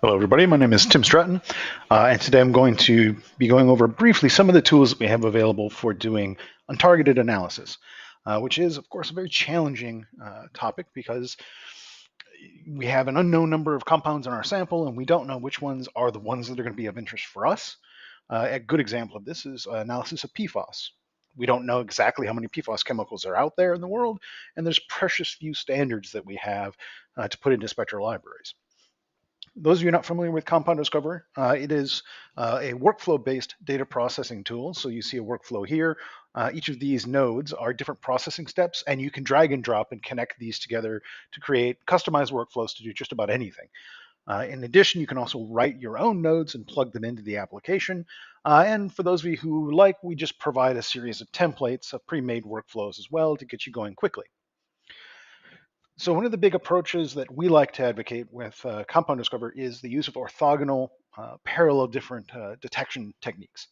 Hello, everybody. My name is Tim Stratton, and today I'm going to be going over briefly some of the tools that we have available for doing untargeted analysis, which is, of course, a very challenging topic because we have an unknown number of compounds in our sample, and we don't know which ones are the ones that are going to be of interest for us. A good example of this is analysis of PFAS. We don't know exactly how many PFAS chemicals are out there in the world, and there's precious few standards that we have to put into spectral libraries. Those of you not familiar with Compound Discover, it is a workflow-based data processing tool. So you see a workflow here. Each of these nodes are different processing steps, and you can drag and drop and connect these together to create customized workflows to do just about anything. In addition, you can also write your own nodes and plug them into the application. And for those of you who like, we just provide a series of templates of pre-made workflows as well to get you going quickly. So one of the big approaches that we like to advocate with Compound Discover is the use of orthogonal, parallel different detection techniques.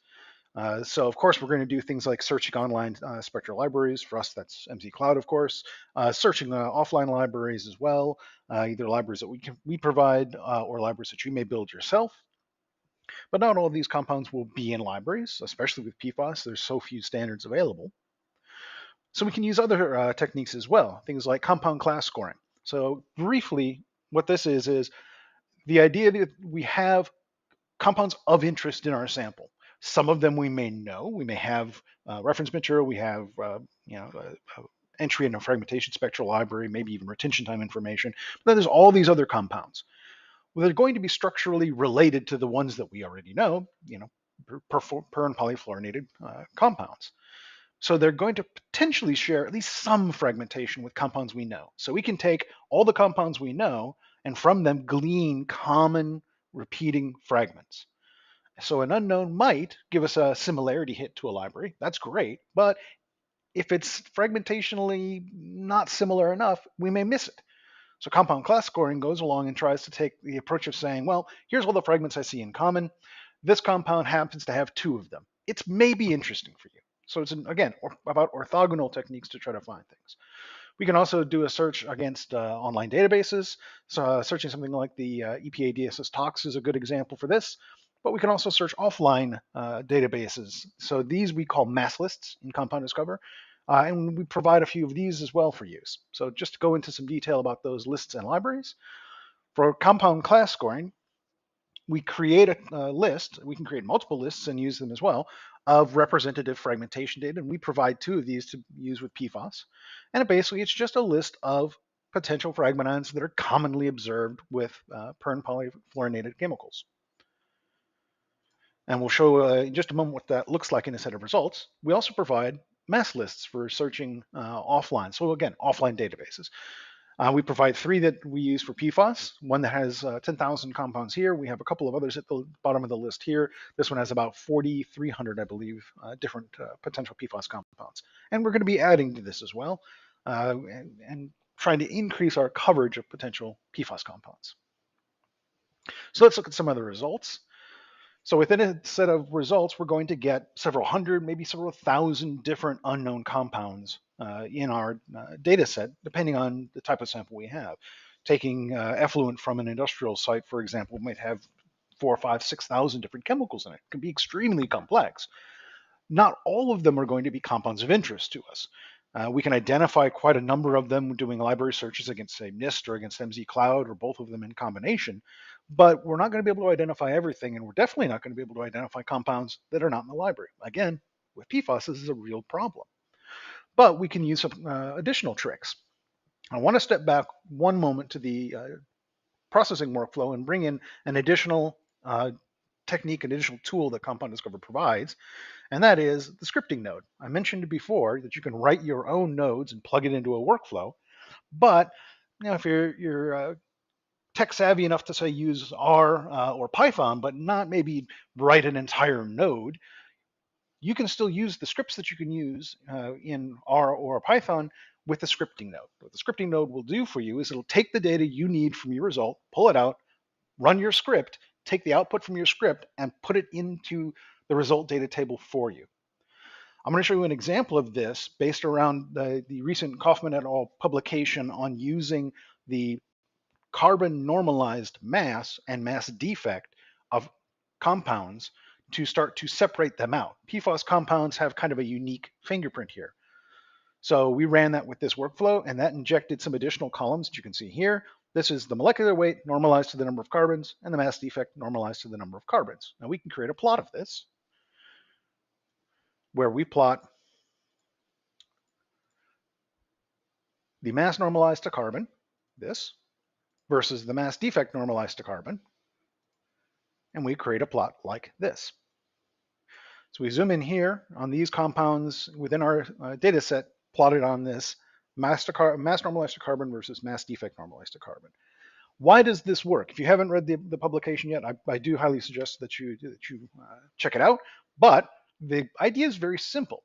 So of course, we're going to do things like searching online spectral libraries. For us, that's MZ Cloud, of course. Searching offline libraries as well, either libraries that we provide or libraries that you may build yourself. But not all of these compounds will be in libraries, especially with PFAS. There's so few standards available. So we can use other techniques as well, things like compound class scoring. So briefly, what this is the idea that we have compounds of interest in our sample. Some of them we may know. We may have reference material. We have entry in a fragmentation spectral library, maybe even retention time information. But then there's all these other compounds. Well, they're going to be structurally related to the ones that we already know, per and polyfluorinated compounds. So they're going to potentially share at least some fragmentation with compounds we know. So we can take all the compounds we know and from them glean common repeating fragments. So an unknown might give us a similarity hit to a library. That's great. But if it's fragmentationally not similar enough, we may miss it. So compound class scoring goes along and tries to take the approach of saying, well, here's all the fragments I see in common. This compound happens to have 2 of them. It's maybe interesting for you. So it's, again, about orthogonal techniques to try to find things. We can also do a search against online databases. So searching something like the EPA DSS Tox is a good example for this. But we can also search offline databases. So these we call mass lists in Compound Discover. And we provide a few of these as well for use. So just to go into some detail about those lists and libraries. For compound class scoring, we create a list. We can create multiple lists and use them as well of representative fragmentation data. And we provide 2 of these to use with PFAS. And basically, it's just a list of potential fragment ions that are commonly observed with per and polyfluorinated chemicals. And we'll show in just a moment what that looks like in a set of results. We also provide mass lists for searching offline. So again, offline databases. We provide 3 that we use for PFAS, one that has 10,000 compounds here. We have a couple of others at the bottom of the list here. This one has about 4,300, I believe, different potential PFAS compounds. And we're going to be adding to this as well and trying to increase our coverage of potential PFAS compounds. So let's look at some of the results. So within a set of results, we're going to get several hundred, maybe several thousand different unknown compounds in our data set, depending on the type of sample we have. Taking effluent from an industrial site, for example, might have 4, 5, 6,000 different chemicals in it. It can be extremely complex. Not all of them are going to be compounds of interest to us. We can identify quite a number of them doing library searches against, say, NIST or against MZ Cloud or both of them in combination, but we're not going to be able to identify everything, and we're definitely not going to be able to identify compounds that are not in the library. Again, with PFAS, this is a real problem. But we can use some additional tricks. I want to step back one moment to the processing workflow and bring in an additional technique, an additional tool that Compound Discover provides, and that is the scripting node. I mentioned before that you can write your own nodes and plug it into a workflow, but if you're tech savvy enough to say use R or Python, but not maybe write an entire node, you can still use the scripts that you can use in R or Python with the scripting node. What the scripting node will do for you is it'll take the data you need from your result, pull it out, run your script, take the output from your script, and put it into the result data table for you. I'm going to show you an example of this based around the recent Kaufman et al. Publication on using the carbon normalized mass and mass defect of compounds to start to separate them out. PFAS compounds have kind of a unique fingerprint here. So we ran that with this workflow, and that injected some additional columns that you can see here. This is the molecular weight normalized to the number of carbons, and the mass defect normalized to the number of carbons. Now we can create a plot of this, where we plot the mass normalized to carbon, this, versus the mass defect normalized to carbon, and we create a plot like this. So we zoom in here on these compounds within our data set plotted on this mass normalized to carbon versus mass defect normalized to carbon. Why does this work? If you haven't read the publication yet, I do highly suggest that you check it out. But the idea is very simple.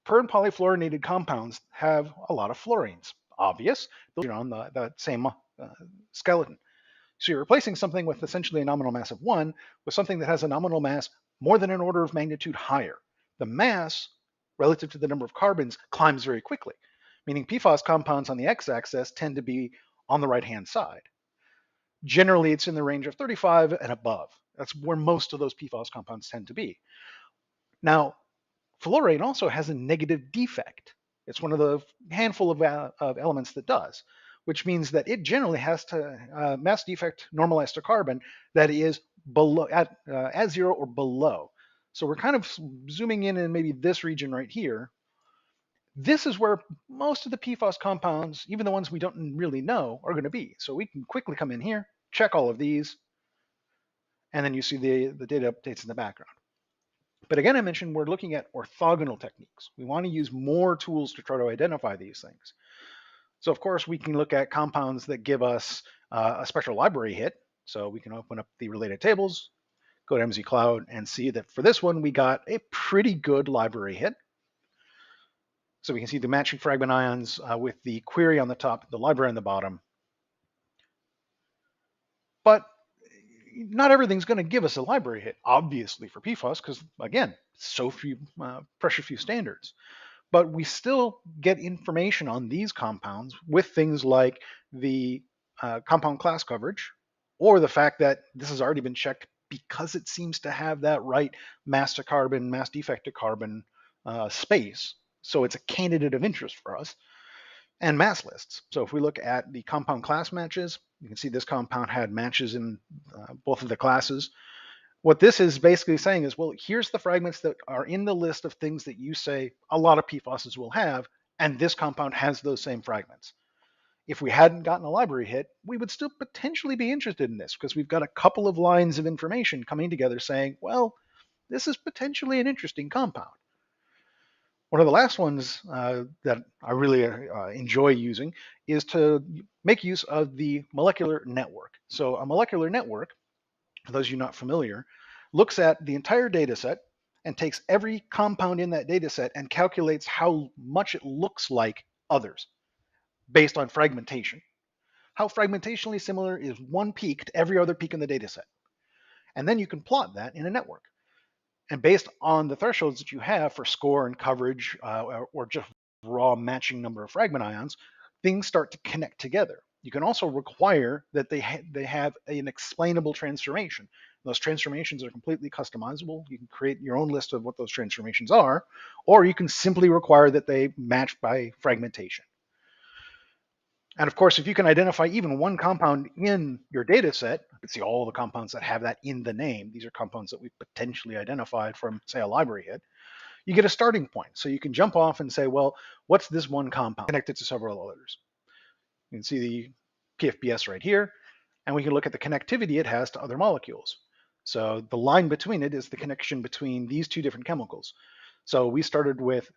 Per and polyfluorinated compounds have a lot of fluorines. Obvious, built on the same skeleton. So you're replacing something with essentially a nominal mass of 1 with something that has a nominal mass more than an order of magnitude higher. The mass relative to the number of carbons climbs very quickly, meaning PFAS compounds on the x-axis tend to be on the right-hand side. Generally, it's in the range of 35 and above. That's where most of those PFAS compounds tend to be. Now, fluorine also has a negative defect. It's one of the handful of elements that does, which means that it generally has to mass defect normalized to carbon that is below at 0 or below. So we're kind of zooming in maybe this region right here. This is where most of the PFAS compounds, even the ones we don't really know, are going to be. So we can quickly come in here, check all of these, and then you see the data updates in the background. But again, I mentioned we're looking at orthogonal techniques. We want to use more tools to try to identify these things. So of course, we can look at compounds that give us a spectral library hit. So we can open up the related tables, go to MZCloud, and see that for this one, we got a pretty good library hit. So we can see the matching fragment ions with the query on the top, the library on the bottom. But not everything's going to give us a library hit, obviously, for PFAS, because again, so few, precious few standards. But we still get information on these compounds with things like the compound class coverage, or the fact that this has already been checked because it seems to have that right mass to carbon, mass defect to carbon space. So it's a candidate of interest for us. And mass lists. So if we look at the compound class matches, you can see this compound had matches in both of the classes. What this is basically saying is, well, here's the fragments that are in the list of things that you say a lot of PFASs will have, and this compound has those same fragments. If we hadn't gotten a library hit, we would still potentially be interested in this because we've got a couple of lines of information coming together saying, well, this is potentially an interesting compound. One of the last ones that I really enjoy using is to make use of the molecular network. So a molecular network, for those of you not familiar, looks at the entire data set and takes every compound in that data set and calculates how much it looks like others based on fragmentation. How fragmentationally similar is one peak to every other peak in the data set. And then you can plot that in a network. And based on the thresholds that you have for score and coverage or just raw matching number of fragment ions, things start to connect together. You can also require that they have an explainable transformation. Those transformations are completely customizable. You can create your own list of what those transformations are, or you can simply require that they match by fragmentation. And of course, if you can identify even one compound in your data set, you can see all the compounds that have that in the name. These are compounds that we've potentially identified from, say, a library hit. You get a starting point. So you can jump off and say, well, what's this one compound connected to several others? You can see the PFBS right here, and we can look at the connectivity it has to other molecules. So the line between it is the connection between these two different chemicals. So we started with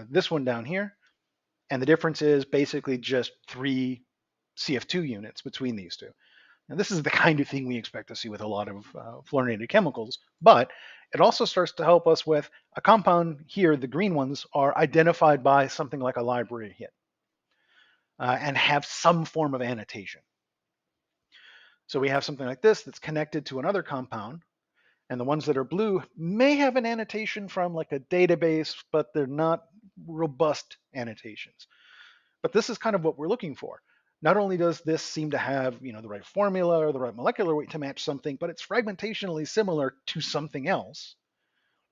this one down here, and the difference is basically just 3 CF2 units between these two. Now, this is the kind of thing we expect to see with a lot of fluorinated chemicals, but it also starts to help us with a compound here. The green ones are identified by something like a library hit and have some form of annotation. So we have something like this that's connected to another compound, and the ones that are blue may have an annotation from like a database, but they're not robust annotations. But this is kind of what we're looking for. not only does this seem to have, the right formula or the right molecular weight to match something, but it's fragmentationally similar to something else.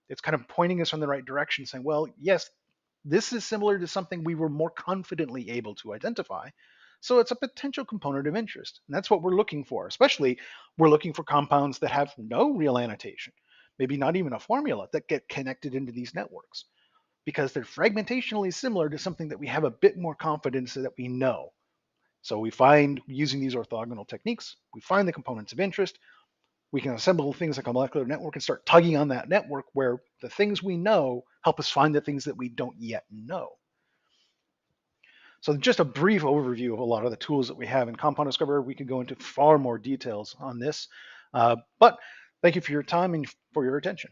It's kind of pointing us in the right direction, saying, well, yes, this is similar to something we were more confidently able to identify. So it's a potential component of interest. And that's what we're looking for. Especially, we're looking for compounds that have no real annotation, maybe not even a formula, that get connected into these networks, because they're fragmentationally similar to something that we have a bit more confidence that we know. So we find, using these orthogonal techniques, we find the components of interest. We can assemble things like a molecular network and start tugging on that network where the things we know help us find the things that we don't yet know. So just a brief overview of a lot of the tools that we have in Compound Discoverer. We could go into far more details on this, but thank you for your time and for your attention.